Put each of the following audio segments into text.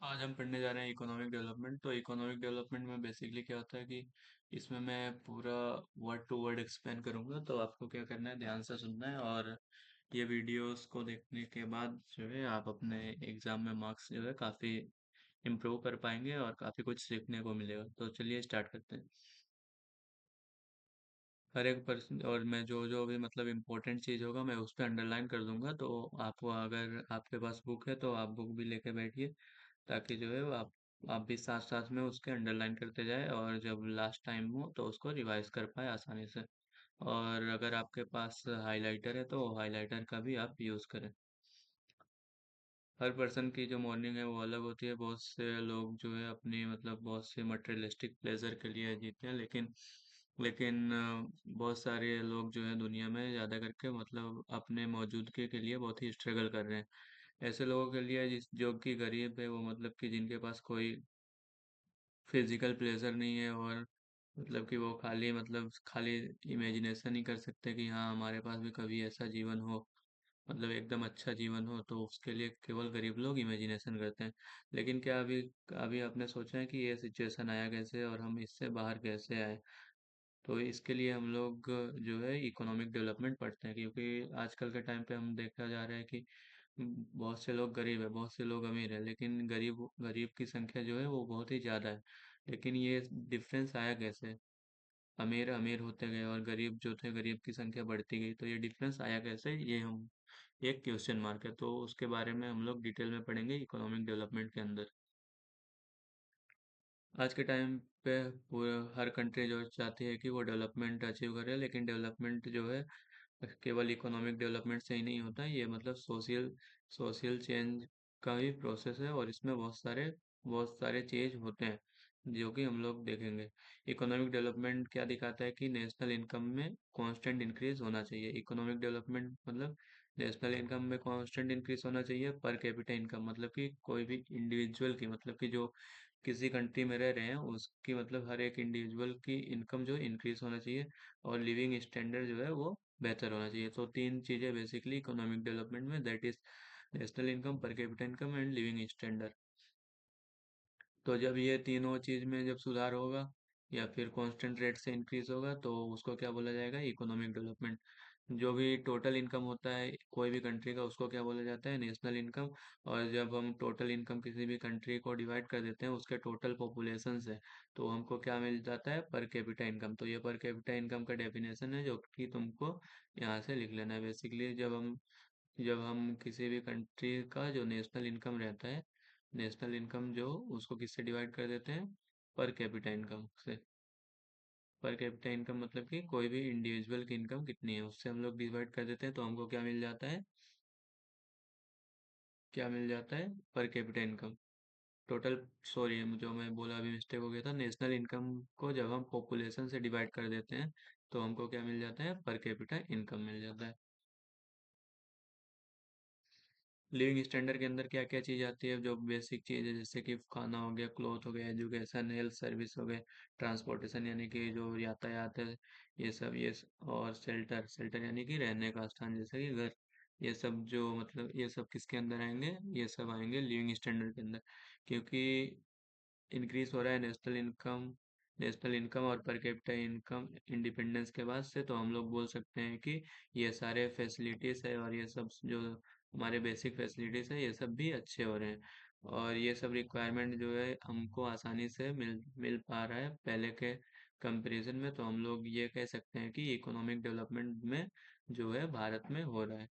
आज हम पढ़ने जा रहे हैं इकोनॉमिक डेवलपमेंट। तो इकोनॉमिक डेवलपमेंट में बेसिकली क्या होता है कि इसमें मैं पूरा वर्ड टू वर्ड एक्सप्लेन करूंगा। तो आपको क्या करना है, ध्यान से सुनना है। और ये वीडियोस को देखने के बाद जो है आप अपने एग्जाम में मार्क्स जो है काफ़ी इम्प्रूव कर पाएंगे और काफ़ी कुछ सीखने को मिलेगा। तो चलिए स्टार्ट करते हैं। हर एक पर्सन और मैं जो जो भी मतलब इम्पोर्टेंट चीज़ होगा मैं उस पर अंडरलाइन कर दूंगा। तो आपको अगर आपके पास बुक है तो आप बुक भी लेके बैठिए, ताकि जो है वो आप भी साथ साथ में उसके अंडरलाइन करते जाए और जब लास्ट टाइम हो तो उसको रिवाइज कर पाए आसानी से। और अगर आपके पास हाइलाइटर है तो हाइलाइटर का भी आप यूज़ करें। हर पर्सन की जो मॉर्निंग है वो अलग होती है। बहुत से लोग जो है अपनी मतलब बहुत से मटेरियलिस्टिक प्लेजर के लिए जीते हैं, लेकिन बहुत सारे लोग जो है दुनिया में ज़्यादा करके मतलब अपने मौजूदगी के लिए बहुत ही स्ट्रगल कर रहे हैं। ऐसे लोगों के लिए जिस जो कि गरीब है, वो मतलब कि जिनके पास कोई फिजिकल प्लेजर नहीं है, और मतलब कि वो खाली इमेजिनेशन ही कर सकते हैं कि हाँ हमारे पास भी कभी ऐसा जीवन हो, मतलब एकदम अच्छा जीवन हो। तो उसके लिए केवल गरीब लोग इमेजिनेशन करते हैं। लेकिन क्या अभी अभी आपने सोचा है कि ये सिचुएशन आया कैसे और हम इससे बाहर कैसे आए? तो इसके लिए हम लोग जो है इकोनॉमिक डेवलपमेंट पढ़ते हैं, क्योंकि आजकल के टाइम पे हम देखा जा रहा है कि बहुत से लोग गरीब है, बहुत से लोग अमीर है, लेकिन गरीब गरीब की संख्या जो है वो बहुत ही ज़्यादा है। लेकिन ये डिफरेंस आया कैसे? अमीर अमीर होते गए और गरीब जो थे, गरीब की संख्या बढ़ती गई। तो ये डिफरेंस आया कैसे, ये हम एक क्वेश्चन मार्क है। तो उसके बारे में हम लोग डिटेल में पढ़ेंगे इकोनॉमिक डेवलपमेंट के अंदर। आज के टाइम पे पूरा हर कंट्री जो चाहती है कि वो डेवलपमेंट अचीव करे, लेकिन डेवलपमेंट जो है केवल इकोनॉमिक डेवलपमेंट से ही नहीं होता है। ये मतलब सोशल सोशल चेंज का भी प्रोसेस है, और इसमें बहुत सारे चेंज होते हैं जो कि हम लोग देखेंगे। इकोनॉमिक डेवलपमेंट क्या दिखाता है कि नेशनल इनकम में कांस्टेंट इंक्रीज होना चाहिए। इकोनॉमिक डेवलपमेंट मतलब नेशनल इनकम में कांस्टेंट इंक्रीज होना चाहिए। पर कैपिटा इनकम मतलब कि कोई भी इंडिविजुअल की, मतलब कि जो किसी कंट्री में रह रहे हैं उसकी, मतलब हर एक इंडिविजुअल की इनकम जो इंक्रीज होना चाहिए। और लिविंग स्टैंडर्ड जो है वो बेहतर होना चाहिए। तो तीन चीज़ें बेसिकली इकोनॉमिक डेवलपमेंट में, that is national income, per capita income and living standard. तो जब ये तीनों चीज़ में जब सुधार होगा या फिर कांस्टेंट रेट से इंक्रीज होगा तो उसको क्या बोला जाएगा, इकोनॉमिक डेवलपमेंट। जो भी टोटल इनकम होता है कोई भी कंट्री का, उसको क्या बोला जाता है, नेशनल इनकम। और जब हम टोटल इनकम किसी भी कंट्री को डिवाइड कर देते हैं उसके टोटल पॉपुलेशन से, तो हमको क्या मिल जाता है, पर कैपिटा इनकम। तो ये पर कैपिटा इनकम का डेफिनेशन है जो कि तुमको यहाँ से लिख लेना है। बेसिकली जब हम किसी भी कंट्री का जो नेशनल इनकम रहता है, नेशनल इनकम जो उसको किससे डिवाइड कर देते हैं, पर कैपिटा इनकम से। पर कैपिटा इनकम मतलब कि कोई भी इंडिविजुअल की इनकम कितनी है उससे हम लोग डिवाइड कर देते हैं, तो हमको क्या मिल जाता है, क्या मिल जाता है, per capita income. Total, sorry जो मैं बोला अभी मिस्टेक हो गया था, नेशनल इनकम को जब हम पॉपुलेशन से डिवाइड कर देते हैं तो हमको क्या मिल जाता है, पर कैपिटा इनकम मिल जाता है। लिविंग स्टैंडर्ड के अंदर क्या क्या चीज़ आती है, जो बेसिक चीज़ है, जैसे कि खाना हो गया, क्लोथ हो गया, एजुकेशन, हेल्थ सर्विस हो गए, ट्रांसपोर्टेशन यानी कि जो यातायात है, और शेल्टर, शेल्टर यानी कि रहने का स्थान जैसे कि घर। ये सब जो मतलब ये सब किसके अंदर आएंगे, ये सब आएंगे लिविंग स्टैंडर्ड के अंदर। क्योंकि इंक्रीज हो रहा है नेशनल इनकम और पर कैपिटा इनकम इंडिपेंडेंस के बाद से, तो हम लोग बोल सकते हैं कि ये सारे फैसिलिटीज़ है और ये सब जो हमारे बेसिक फैसिलिटीज़ है ये सब भी अच्छे हो रहे हैं। और ये सब रिक्वायरमेंट जो है हमको आसानी से मिल मिल पा रहा है पहले के कंपैरिजन में। तो हम लोग ये कह सकते हैं कि इकोनॉमिक डेवलपमेंट में जो है भारत में हो रहा है।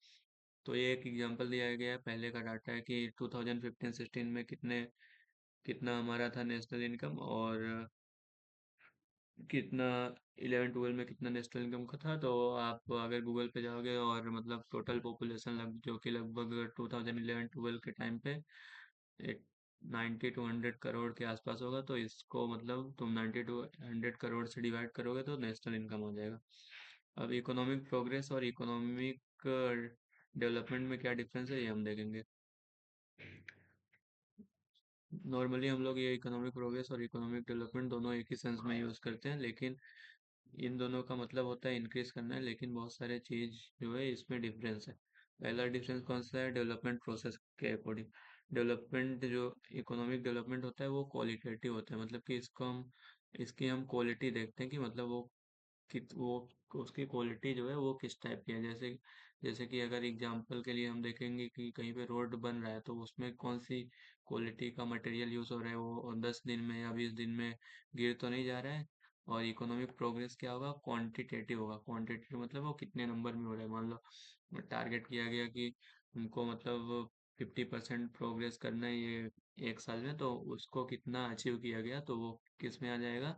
तो ये एक एग्जांपल दिया गया है, पहले का डाटा है कि 2015-16 में कितना हमारा था नेशनल इनकम, और कितना 11-12 में कितना नेशनल इनकम का था। तो आप अगर गूगल पे जाओगे और मतलब टोटल पॉपुलेशन जो कि लगभग 2011-12 के टाइम पे एक 90 to 100 करोड़ के आसपास होगा, तो इसको मतलब तुम 90 to 100 करोड़ से डिवाइड करोगे तो नेशनल इनकम हो जाएगा। अब इकोनॉमिक प्रोग्रेस और इकोनॉमिक डेवलपमेंट में क्या डिफरेंस है ये हम देखेंगे। नॉर्मली हम लोग ये इकोनॉमिक प्रोग्रेस और इकोनॉमिक डेवलपमेंट दोनों एक ही सेंस में यूज़ करते हैं, लेकिन इन दोनों का मतलब होता है इंक्रीज करना है, लेकिन बहुत सारे चीज जो है इसमें डिफरेंस है। पहला डिफरेंस कौन सा है, डेवलपमेंट प्रोसेस के अकॉर्डिंग। डेवलपमेंट जो इकोनॉमिक डेवलपमेंट होता है वो क्वालिटेटिव होता है, मतलब कि इसकी हम क्वालिटी देखते हैं कि मतलब वो उसकी क्वालिटी जो है वो किस टाइप की है। जैसे जैसे कि अगर एग्जांपल के लिए हम देखेंगे कि कहीं पे रोड बन रहा है तो उसमें कौन सी क्वालिटी का मटेरियल यूज हो रहा है, वो 10 दिन में या 20 दिन में गिर तो नहीं जा रहा है। और इकोनॉमिक प्रोग्रेस क्या होगा, क्वांटिटेटिव होगा। क्वांटिटेटिव मतलब वो कितने नंबर में हो रहा है। मान लो टारगेट किया गया कि हमको मतलब 50% प्रोग्रेस करना है ये 1 साल में, तो उसको कितना अचीव किया गया, तो वो किस में आ जाएगा,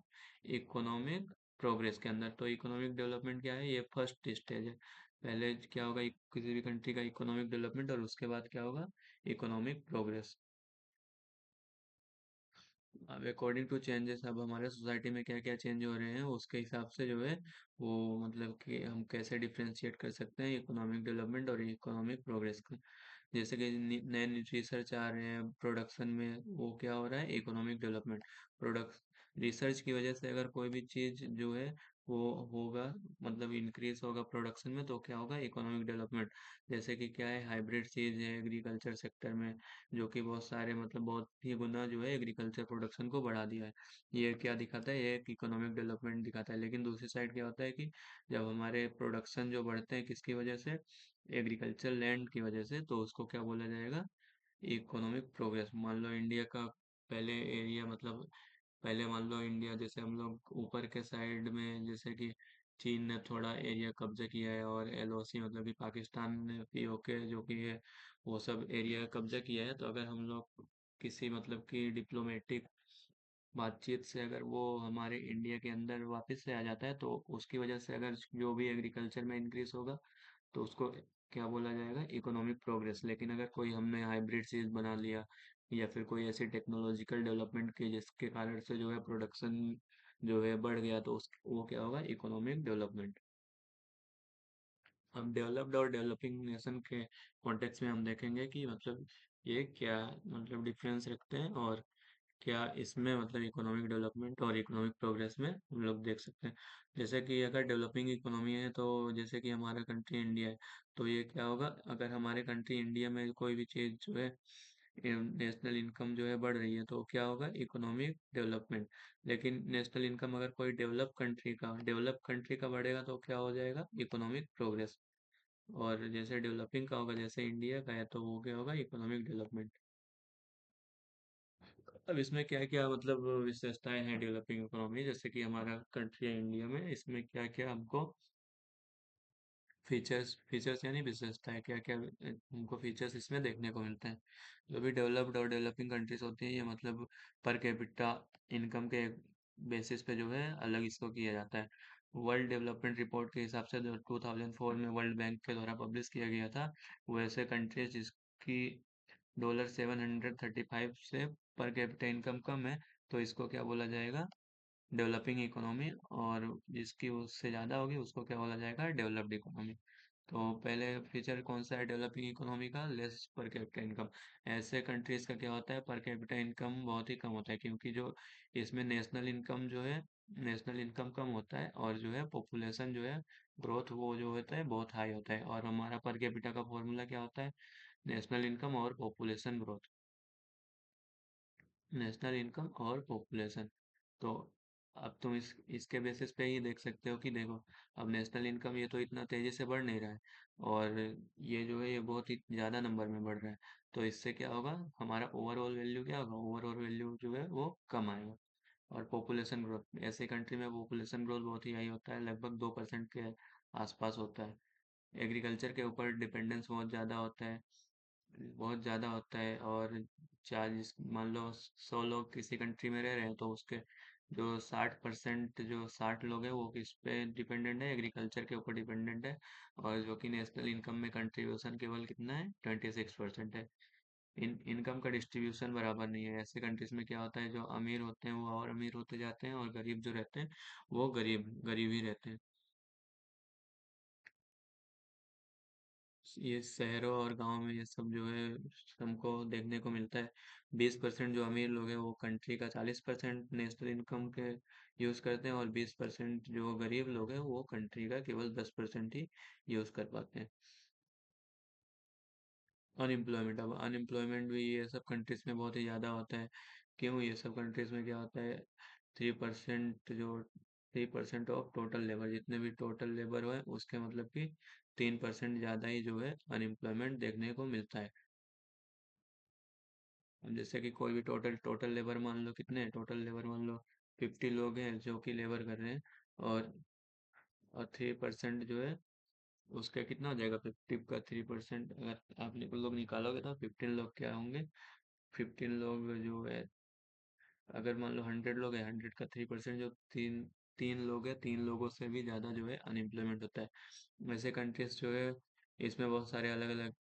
इकोनॉमिक प्रोग्रेस के अंदर। तो इकोनॉमिक डेवलपमेंट क्या है, ये फर्स्ट स्टेज है। पहले क्या होगा, किसी भी कंट्री का इकोनॉमिक डेवलपमेंट, और उसके बाद क्या होगा, इकोनॉमिक प्रोग्रेस। अब अकॉर्डिंग टू चेंजेस, अब हमारे सोसाइटी में क्या क्या चेंज हो रहे हैं उसके हिसाब से जो है वो मतलब कि हम कैसे डिफ्रेंशिएट कर सकते हैं इकोनॉमिक डेवलपमेंट और इकोनॉमिक प्रोग्रेस का। जैसे कि नए नए रिसर्च आ रहे हैं प्रोडक्शन में, वो क्या हो रहा है, इकोनॉमिक डेवलपमेंट। प्रोडक्ट रिसर्च की वजह से अगर कोई भी चीज़ जो है वो होगा, मतलब इंक्रीज होगा प्रोडक्शन में, तो क्या होगा, इकोनॉमिक डेवलपमेंट। जैसे कि क्या है, हाइब्रिड चीज़ है एग्रीकल्चर सेक्टर में, जो कि बहुत सारे मतलब बहुत ही गुना जो है एग्रीकल्चर प्रोडक्शन को बढ़ा दिया है। ये क्या दिखाता है, ये एक इकोनॉमिक डेवलपमेंट दिखाता है। लेकिन दूसरी साइड क्या होता है कि जब हमारे प्रोडक्शन जो बढ़ते हैं किसकी वजह से, एग्रीकल्चर लैंड की वजह से, तो उसको क्या बोला जाएगा, इकोनॉमिक प्रोग्रेस। मान लो इंडिया का पहले एरिया, मतलब पहले मान लो इंडिया, जैसे हम लोग ऊपर के साइड में, जैसे कि चीन ने थोड़ा एरिया कब्जा किया है, और एलओसी मतलब कि पाकिस्तान ने पीओके जो कि है वो सब एरिया कब्जा किया है। तो अगर हम लोग किसी मतलब कि डिप्लोमेटिक बातचीत से अगर वो हमारे इंडिया के अंदर वापस से आ जाता है, तो उसकी वजह से अगर जो भी एग्रीकल्चर में इंक्रीज होगा, तो उसको क्या बोला जाएगा, इकोनॉमिक प्रोग्रेस। लेकिन अगर कोई हमने हाइब्रिड चीज बना लिया, या फिर कोई ऐसी टेक्नोलॉजिकल डेवलपमेंट की जिसके कारण से जो है प्रोडक्शन जो है बढ़ गया, तो उस वो क्या होगा, इकोनॉमिक डेवलपमेंट। अब डेवलप्ड और डेवलपिंग नेशन के कॉन्टेक्स्ट में हम देखेंगे कि मतलब ये क्या मतलब डिफरेंस रखते हैं, और क्या इसमें मतलब इकोनॉमिक डेवलपमेंट और इकोनॉमिक प्रोग्रेस में हम लोग देख सकते हैं। जैसे कि अगर डेवलपिंग इकोनॉमी है, तो जैसे कि हमारा कंट्री इंडिया है, तो ये क्या होगा, अगर हमारे कंट्री इंडिया में कोई भी चीज़ जो है, नेशनल इनकम जो है बढ़ रही है, तो क्या होगा, इकोनॉमिक डेवलपमेंट। लेकिन नेशनल इनकम अगर कोई डेवलप कंट्री का बढ़ेगा, तो क्या हो जाएगा, इकोनॉमिक प्रोग्रेस। और जैसे डेवलपिंग का होगा, जैसे इंडिया का है, तो वो क्या होगा, इकोनॉमिक डेवलपमेंट। अब इसमें क्या क्या मतलब विशेषताएं हैं डेवलपिंग इकोनॉमी, जैसे कि हमारा कंट्री है इंडिया में, इसमें क्या क्या हमको फीचर्स फीचर्स यानी विशेषताएं, क्या क्या हमको फीचर्स इसमें देखने को मिलते हैं। जो भी डेवलप्ड और डेवलपिंग कंट्रीज होती हैं, ये मतलब पर कैपिटा इनकम के बेसिस पे जो है अलग इसको किया जाता है। वर्ल्ड डेवलपमेंट रिपोर्ट के हिसाब से जो 2004 में वर्ल्ड बैंक के द्वारा पब्लिश किया गया था, वो ऐसे कंट्रीज जिसकी $735 से पर कैपिटा इनकम कम है, तो इसको क्या बोला जाएगा, डेवलपिंग इकोनॉमी। और जिसकी उससे ज़्यादा होगी उसको क्या बोला जाएगा, डेवलप्ड इकोनॉमी। तो पहले फीचर कौन सा है डेवलपिंग इकोनॉमी का, लेस पर कैपिटा इनकम। ऐसे कंट्रीज का क्या होता है, पर कैपिटा इनकम बहुत ही कम होता है, क्योंकि जो इसमें नेशनल इनकम जो है, नेशनल इनकम कम होता है, और जो है पॉपुलेशन जो है ग्रोथ वो जो होता है बहुत हाई होता है। और हमारा पर कैपिटा का फॉर्मूला क्या होता है, नेशनल इनकम और पॉपुलेशन ग्रोथ, नेशनल इनकम और पॉपुलेशन। तो अब तुम इसके बेसिस पे ही देख सकते हो कि देखो, अब नेशनल इनकम ये तो इतना तेजी से बढ़ नहीं रहा है, और ये जो है ये बहुत ही ज़्यादा नंबर में बढ़ रहा है। तो इससे क्या होगा, हमारा ओवरऑल वैल्यू क्या होगा, ओवरऑल वैल्यू जो है वो कम आएगा। और पॉपुलेशन ग्रोथ, ऐसे कंट्री में पॉपुलेशन ग्रोथ बहुत ही हाई होता है, लगभग 2% के आसपास होता है। एग्रीकल्चर के ऊपर डिपेंडेंस बहुत ज़्यादा होता है, बहुत ज़्यादा होता है। और चार्जेस, मान लो 100 लोग किसी कंट्री में रह रहे हैं, तो उसके जो 60% जो 60 लोग हैं वो किस पे डिपेंडेंट है, एग्रीकल्चर के ऊपर डिपेंडेंट है। और जो कि नेशनल इनकम में कंट्रीब्यूशन केवल कितना है, 26% है। इन इनकम का डिस्ट्रीब्यूशन बराबर नहीं है। ऐसे कंट्रीज में क्या होता है, जो अमीर होते हैं वो और अमीर होते जाते हैं, और गरीब जो रहते हैं वो गरीब गरीब ही रहते हैं। ये शहरों और गांव में ये सब जो है हमको देखने को मिलता है। 20% जो अमीर लोग हैं वो कंट्री का 40% नेशनल इनकम के यूज करते हैं, और 20% जो गरीब लोग हैं वो कंट्री का केवल 10% ही यूज कर पाते हैं। अनएम्प्लॉयमेंट, अब अनएम्प्लॉयमेंट भी ये सब कंट्रीज में बहुत ही ज़्यादा होता है। क्यों? ये सब कंट्रीज में क्या होता है, 3% जो 3% ऑफ टोटल लेबर, जितने भी टोटल लेबर हुए उसके मतलब कि 3% ज़्यादा ही जो है अनएम्प्लॉयमेंट देखने को मिलता है। अब जैसे कि कोई भी टोटल टोटल लेबर मान लो, कितने हैं टोटल लेबर, मान लो 50 लोग हैं जो कि लेबर कर रहे हैं, और 3% जो है उसका कितना हो जाएगा, 50 का 3%, अगर आप लोग निकालोगे तो 15 लोग क्या होंगे, 15 लोग जो है, अगर मान लो 100 लोग हैं, 100 का 3% जो तीन तीन लोग हैं, तीन लोगों से भी ज़्यादा जो है अनएम्प्लॉयमेंट होता है। वैसे कंट्रीज जो है इसमें बहुत सारे अलग अलग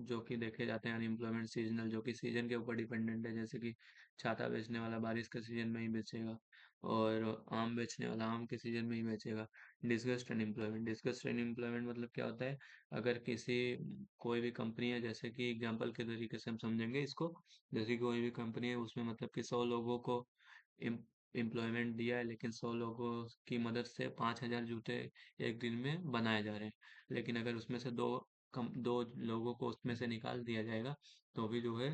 जो कि देखे जाते हैं अनएम्प्लॉयमेंट, सीजनल जो कि सीजन के ऊपर डिपेंडेंट है, जैसे कि छाता बेचने वाला बारिश के सीजन में ही बेचेगा, और आम बेचने वाला आम के सीजन में ही बेचेगा। डिस्गस्ट अनएम्प्लॉयमेंट, डिस्गस्ट अनएम्प्लॉयमेंट मतलब क्या होता है, अगर किसी कोई भी कंपनी है, जैसे कि एग्जांपल के तरीके से हम समझेंगे इसको, जैसे कि कोई भी कंपनी है उसमें मतलब कि 100 लोगों को एम्प्लॉयमेंट दिया है, लेकिन 100 लोगों की मदद से 5,000 जूते एक दिन में बनाए जा रहे हैं, लेकिन अगर उसमें से दो लोगों को उसमें से निकाल दिया जाएगा तो भी जो है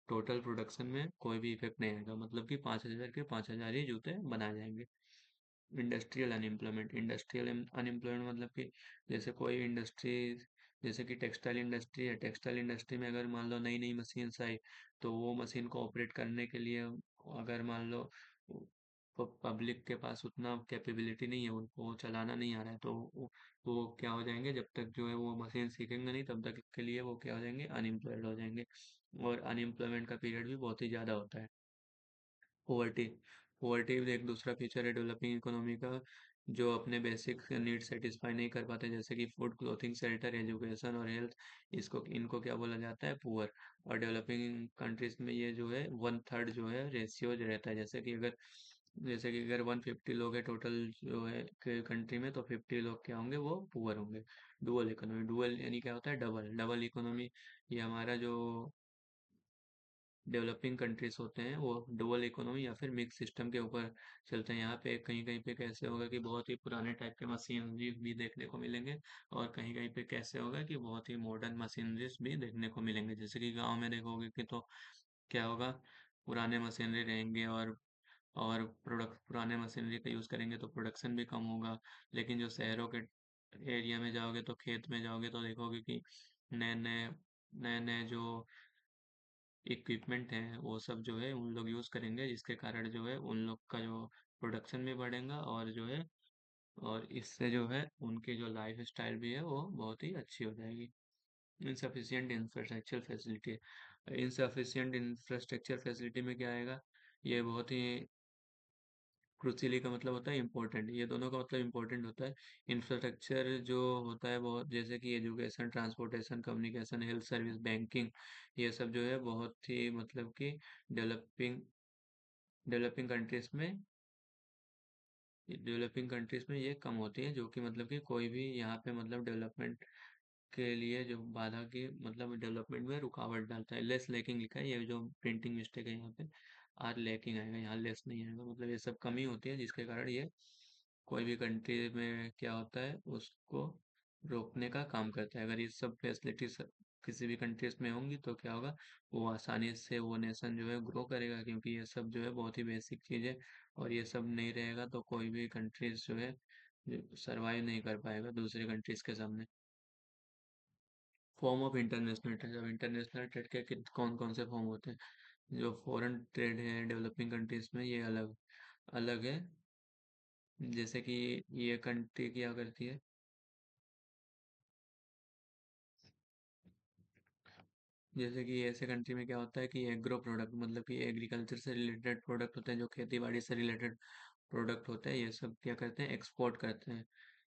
टोटल प्रोडक्शन में कोई भी इफेक्ट नहीं आएगा, मतलब कि 5,000 के 5,000 ही जूते बनाए जाएंगे। इंडस्ट्रियल अनएम्प्लॉयमेंट, इंडस्ट्रियल अनएम्प्लॉयमेंट मतलब कि जैसे कोई इंडस्ट्री, जैसे कि टेक्सटाइल इंडस्ट्री है, टेक्सटाइल इंडस्ट्री में अगर मान लो नई नई मशीन्स आई, तो वो मशीन को ऑपरेट करने के लिए अगर मान लो पब्लिक के पास उतना कैपेबिलिटी नहीं है, उनको वो चलाना नहीं आ रहा है, तो वो क्या हो जाएंगे, जब तक जो है वो मशीन सीखेंगे नहीं तब तक के लिए वो क्या हो जाएंगे, अनएम्प्लॉयड हो जाएंगे। और अनएम्प्लॉयमेंट का पीरियड भी बहुत ही ज़्यादा होता है। पोवर्टी, पोवर्टी भी एक दूसरा फीचर है डेवलपिंग इकोनॉमी का, जो अपने बेसिक नीड सेटिस्फाई नहीं कर पाते, जैसे कि फूड, क्लोथिंग, शेल्टर, एजुकेशन और हेल्थ, इसको इनको क्या बोला जाता है, पुअर। और डेवलपिंग कंट्रीज में ये जो है 1/3 जो है रेशियो रहता है, जैसे कि अगर 150 लोग है टोटल जो है कंट्री में, तो 50 लोग क्या होंगे, वो पुअर होंगे। डुअल इकोनॉमी, डुअल यानी क्या होता है, डबल डबल इकोनॉमी। ये हमारा जो डेवलपिंग कंट्रीज होते हैं वो डुअल इकोनॉमी या फिर मिक्स सिस्टम के ऊपर चलते हैं। यहाँ पे कहीं कहीं पे कैसे होगा कि बहुत ही पुराने टाइप के मशीनरीज भी देखने को मिलेंगे, और कहीं कहीं पे कैसे होगा कि बहुत ही मॉडर्न मशीनरीज भी देखने को मिलेंगे। जैसे कि गांव में देखोगे कि तो क्या होगा, पुराने मशीनरी रहेंगे, और प्रोडक्ट पुराने मशीनरी का यूज़ करेंगे तो प्रोडक्शन भी कम होगा। लेकिन जो शहरों के एरिया में जाओगे, तो खेत में जाओगे तो देखोगे कि नए नए नए नए जो इक्विपमेंट हैं वो सब जो है उन लोग यूज़ करेंगे, जिसके कारण जो है उन लोग का जो प्रोडक्शन भी बढ़ेगा, और जो है और इससे जो है उनकी जो लाइफ स्टाइल भी है वो बहुत ही अच्छी हो जाएगी। Insufficient infrastructure facility, insufficient infrastructure facility में क्या आएगा, ये बहुत ही क्रूसिली का मतलब होता है इम्पोर्टेंट, ये दोनों का मतलब इम्पोर्टेंट होता है। इंफ्रास्ट्रक्चर जो होता है बहुत, जैसे कि education, transportation, communication, health service, banking, ये सब जो है बहुत ही मतलब कि डेवलपिंग डेवलपिंग कंट्रीज में डेवलपिंग कंट्रीज में ये कम होती है, जो कि मतलब कि कोई भी यहाँ पे मतलब डेवलपमेंट के लिए जो बाधा की मतलब डेवलपमेंट में रुकावट डालता है। लेस लैकिंग लिखा है, ये जो प्रिंटिंग मिस्टेक है यहाँ पे, आर लैकिंग आएगा, यहाँ लेस नहीं आएगा, मतलब ये सब कमी होती है, जिसके कारण ये कोई भी कंट्री में क्या होता है उसको रोकने का काम करता है। अगर ये सब फैसिलिटीज किसी भी कंट्रीज में होंगी तो क्या होगा, वो आसानी से वो नेशन जो है ग्रो करेगा, क्योंकि ये सब जो है बहुत ही बेसिक चीज़ है, और ये सब नहीं रहेगा तो कोई भी कंट्रीज जो है सरवाइव नहीं कर पाएगा दूसरे कंट्रीज के सामने। फॉर्म ऑफ इंटरनेशनल ट्रेड, अब इंटरनेशनल ट्रेड के कौन कौन से फॉर्म होते हैं, जो फॉरेन ट्रेड है डेवलपिंग कंट्रीज में, ये अलग अलग है। जैसे कि ये कंट्री क्या करती है, जैसे कि ऐसे कंट्री में क्या होता है कि एग्रो प्रोडक्ट, मतलब कि एग्रीकल्चर से रिलेटेड प्रोडक्ट होते हैं, जो खेती बाड़ी से रिलेटेड प्रोडक्ट होते हैं, ये सब क्या करते हैं, एक्सपोर्ट करते हैं।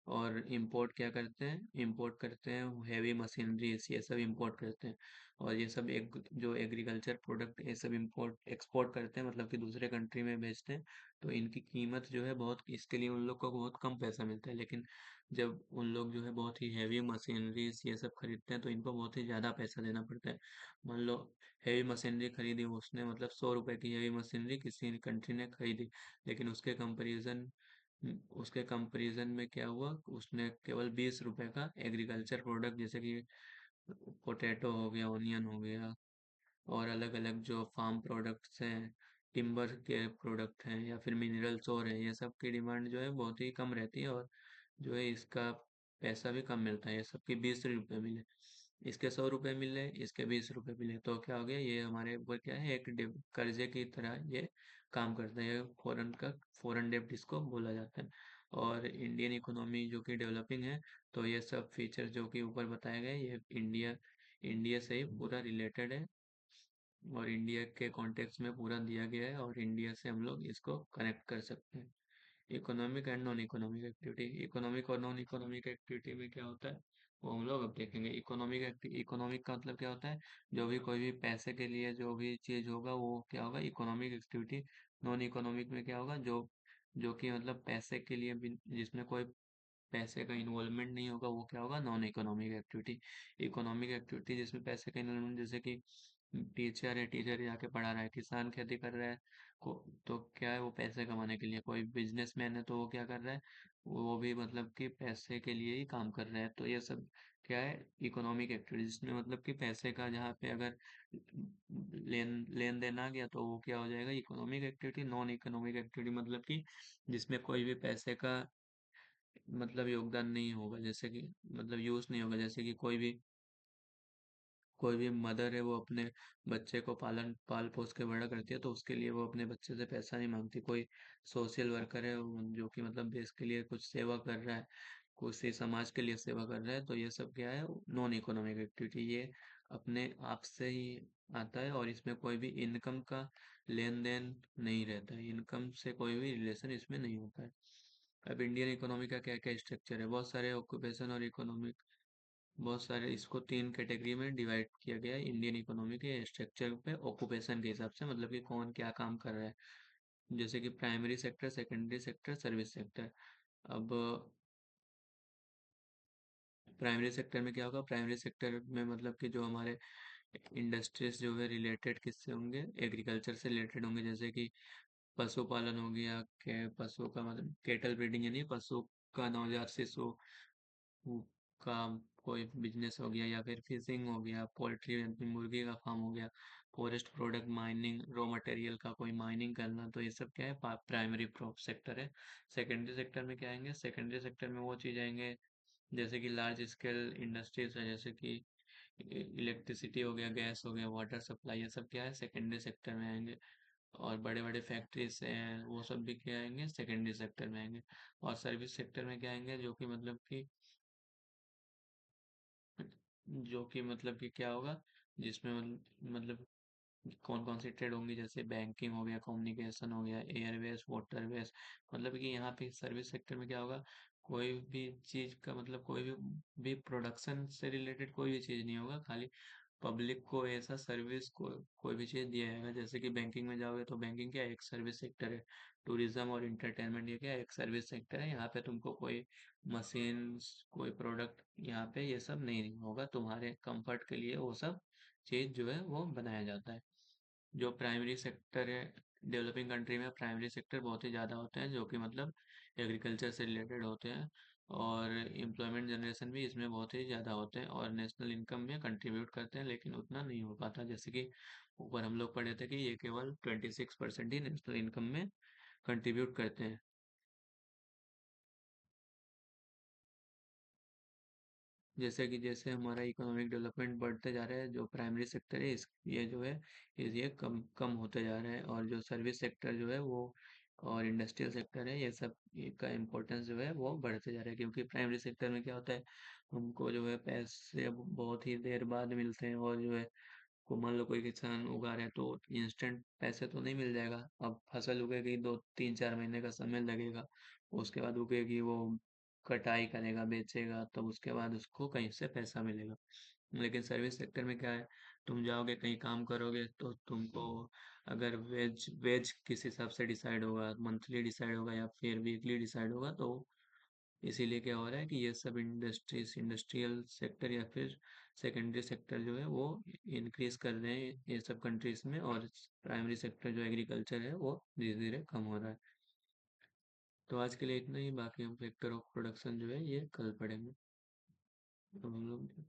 और इंपोर्ट क्या करते हैं, इंपोर्ट करते हैं हैवी मशीनरीज, ये सब इंपोर्ट करते हैं। और ये सब एक जो एग्रीकल्चर प्रोडक्ट ये सब इंपोर्ट एक्सपोर्ट करते हैं, मतलब कि दूसरे कंट्री में भेजते हैं, तो इनकी कीमत जो है बहुत, इसके लिए उन लोग को बहुत कम पैसा मिलता है। लेकिन जब उन लोग जो है बहुत ही हैवी मशीनरीज ये सब खरीदते हैं तो इनको बहुत ही ज़्यादा पैसा देना पड़ता है। मान लो हैवी मशीनरी खरीदी उसने, मतलब 100 रुपए की हैवी मशीनरी किसी कंट्री ने खरीदी, लेकिन उसके कंपैरिजन में क्या हुआ, उसने केवल 20 रुपए का एग्रीकल्चर प्रोडक्ट, जैसे कि पोटैटो हो गया, ओनियन हो गया, और अलग अलग जो फार्म प्रोडक्ट्स हैं, टिम्बर के प्रोडक्ट हैं, या फिर मिनरल्स और हैं, ये सब की डिमांड जो है बहुत ही कम रहती है, और जो है इसका पैसा भी कम मिलता है। ये सबके 20 रुपए मिले, इसके 100 रुपए मिले, इसके 20 रुपए मिले, तो क्या हो गया, ये हमारे ऊपर क्या है, एक कर्जे की तरह ये काम करता है। फॉरेन डेब्ट इसको बोला जाता है। और इंडियन इकोनॉमी जो कि डेवलपिंग है, तो ये सब फीचर जो कि ऊपर बताए गए, ये इंडिया इंडिया से ही पूरा रिलेटेड है, और इंडिया के कॉन्टेक्स्ट में पूरा दिया गया है, और इंडिया से हम लोग इसको कनेक्ट कर सकते हैं। Economic and non economic activity, economic और नॉन इकोनॉमिक एक्टिविटी में क्या होता है, वो हम लोग अब देखेंगे। इकोनॉमिक का मतलब क्या होता है, जो भी कोई भी पैसे के लिए जो भी चीज होगा वो क्या होगा, इकोनॉमिक एक्टिविटी। नॉन इकोनॉमिक में क्या होगा, जो जो कि मतलब पैसे के लिए भी, जिसमें कोई पैसे का इन्वॉल्वमेंट नहीं होगा, वो क्या होगा, non economic activity. Economic activity जिसमें पैसे का इन्वॉल्वमेंट, जैसे कि टीचर जाके पढ़ा रहा है, किसान खेती कर रहा है, को तो क्या है, वो पैसे कमाने के लिए। कोई बिजनेसमैन है तो वो क्या कर रहा है, वो भी मतलब कि पैसे के लिए ही काम कर रहा है। तो ये सब क्या है, इकोनॉमिक एक्टिविटी, जिसमें मतलब कि पैसे का, जहाँ पे अगर लेन लेन देन आ गया, तो वो क्या हो जाएगा, economic activity. Non economic activity मतलब कि जिसमें कोई भी पैसे का मतलब योगदान नहीं होगा, जैसे कि मतलब यूज नहीं होगा, जैसे कि कोई भी मदर है, वो अपने बच्चे को पाल पोस के बड़ा करती है, तो उसके लिए वो अपने बच्चे से पैसा नहीं मांगती। कोई सोशल वर्कर है, जो कि मतलब देश के लिए कुछ सेवा कर रहा है, किसी समाज के लिए सेवा कर रहा है, तो ये सब क्या है, नॉन इकोनॉमिक एक्टिविटी। ये अपने आप से ही आता है, और इसमें कोई भी इनकम का लेन देन नहीं रहता है, इनकम से कोई भी रिलेशन इसमें नहीं होता है। अब इंडियन इकोनॉमी का क्या क्या स्ट्रक्चर है, बहुत सारे ऑक्यूपेशन और इकोनॉमिक, बहुत सारे, इसको 3 कैटेगरी में डिवाइड किया गया है इंडियन इकोनॉमी के स्ट्रक्चर पे, ऑक्यूपेशन के हिसाब से, मतलब कि कौन क्या काम कर रहा है। जैसे कि primary sector, secondary sector, service sector. अब प्राइमरी सेक्टर में क्या होगा, प्राइमरी सेक्टर में मतलब कि जो हमारे इंडस्ट्रीज जो है रिलेटेड किससे होंगे, एग्रीकल्चर से रिलेटेड होंगे, जैसे कि पशुपालन हो गया, के पशु का मतलब केटल ब्रीडिंग, यानी पशु का नवजात शिशु वो का कोई बिजनेस हो गया, या फिर फिशिंग हो गया, पोल्ट्री यानी मुर्गी का फार्म हो गया, forest product mining, raw material का कोई माइनिंग करना, तो ये सब क्या है, प्राइमरी क्रॉप सेक्टर है। सेकेंडरी सेक्टर में क्या आएंगे, सेकेंडरी सेक्टर में वो चीज आएंगे, जैसे कि लार्ज स्केल इंडस्ट्रीज है, जैसे कि इलेक्ट्रिसिटी हो गया, गैस हो गया, वाटर सप्लाई, ये सब क्या है, सेकेंडरी सेक्टर में आएंगे। और बड़े बड़े फैक्ट्रीज हैं, वो सब भी क्या आएंगे, सेकेंडरी सेक्टर में आएंगे। और सर्विस सेक्टर में क्या आएंगे, जो कि मतलब कि क्या होगा, जिसमें मतलब कौन कौन सी ट्रेड होंगी, जैसे बैंकिंग हो गया, कम्युनिकेशन हो गया, एयरवेज, वाटरवेज। मतलब कि यहाँ पे सर्विस सेक्टर में क्या होगा, कोई भी चीज का मतलब कोई भी प्रोडक्शन से रिलेटेड कोई भी चीज नहीं होगा, खाली पब्लिक को ऐसा सर्विस कोई भी चीज दिया जाएगा। जैसे कि बैंकिंग में जाओगे, तो बैंकिंग क्या है, एक सर्विस सेक्टर है। टूरिज्म और इंटरटेनमेंट, ये क्या है, एक सर्विस सेक्टर है। यहाँ पे तुमको कोई मशीन, कोई प्रोडक्ट यहाँ पे ये सब नहीं होगा, तुम्हारे कंफर्ट के लिए वो सब चीज जो है वो बनाया जाता है। जो प्राइमरी सेक्टर है, डेवलपिंग कंट्री में प्राइमरी सेक्टर बहुत ही ज़्यादा होते हैं, जो कि मतलब एग्रीकल्चर से रिलेटेड होते हैं, और एम्प्लॉयमेंट जनरेशन भी इसमें बहुत ही ज़्यादा होते हैं, और नेशनल इनकम में कंट्रीब्यूट करते हैं, लेकिन उतना नहीं हो पाता। जैसे कि ऊपर हम लोग पढ़े थे कि ये केवल 26% ही नेशनल इनकम में कंट्रीब्यूट करते हैं। जैसे हमारा इकोनॉमिक डेवलपमेंट बढ़ते जा रहा है, जो प्राइमरी सेक्टर है इस ये जो है ये कम कम होते जा रहा है, और जो सर्विस सेक्टर जो है वो, और इंडस्ट्रियल सेक्टर है, ये सब का इम्पोर्टेंस जो है वो बढ़ते जा रहा है। क्योंकि प्राइमरी सेक्टर में क्या होता है, हमको जो है पैसे अब बहुत ही देर बाद मिलते हैं, और जो है को मान लो कोई किसान उगा रहा है, तो इंस्टेंट पैसे तो नहीं मिल जाएगा। अब फसल उगेगी, 2 3 4 महीने का समय लगेगा, उसके बाद उगेगी, वो कटाई करेगा, बेचेगा, तब उसके बाद उसको कहीं से पैसा मिलेगा। लेकिन सर्विस सेक्टर में क्या है, तुम जाओगे कहीं काम करोगे, तो तुमको अगर वेज वेज किस हिसाब से डिसाइड होगा, मंथली डिसाइड होगा या फिर वीकली डिसाइड होगा, तो इसीलिए क्या हो रहा है कि ये सब इंडस्ट्रियल सेक्टर या फिर सेकेंडरी सेक्टर जो है वो इंक्रीज कर रहे हैं ये सब कंट्रीज में, और प्राइमरी सेक्टर जो एग्रीकल्चर है वो धीरे धीरे कम हो रहा है। तो आज के लिए इतना ही, बाकी हम फैक्टर ऑफ प्रोडक्शन जो है ये कल पढ़ेंगे। तो हम लोग